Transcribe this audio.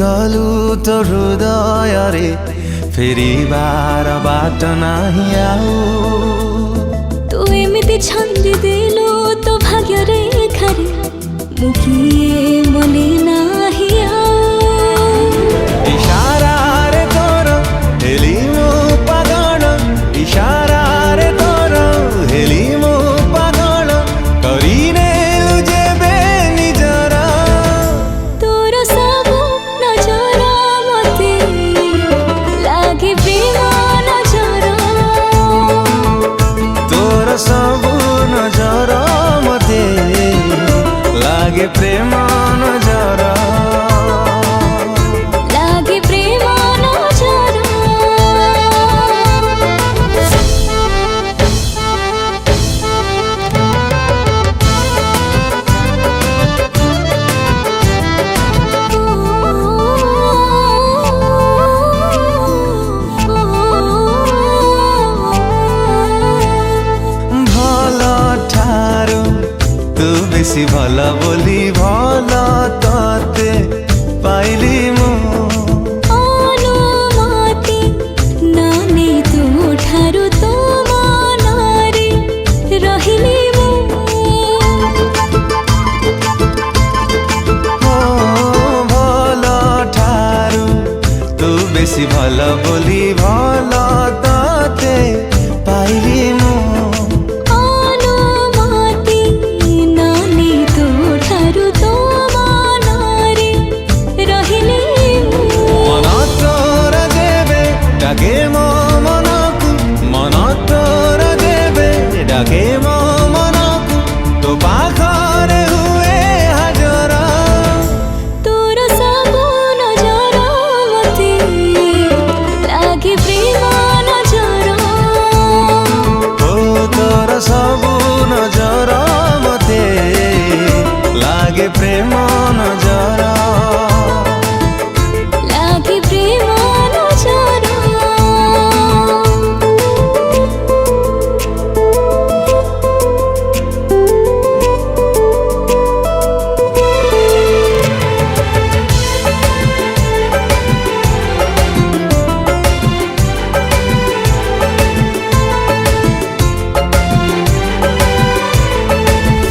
कलु तो हृदय रे फेरिबार बाट नाही आउ तू एमिति छंदी देलु तो भाग्य रेखारे मुकिए मने नाही इशारा रे तोर हेली मो पागल इशारा रे तोर हेली मो पागल करीने जेबे निजर तोर सबु नजर मते लागे प्रेम नजर तोर सबु नजर मते लागे प्रेम नजर लागे प्रेम नजर बेसी भला बोली भला ताते पाइली मु अनुमति नानी तू ठारू तो मनारे रहिली मु भला ठारू तू बेसी भला बोली भला ताते पाइली मु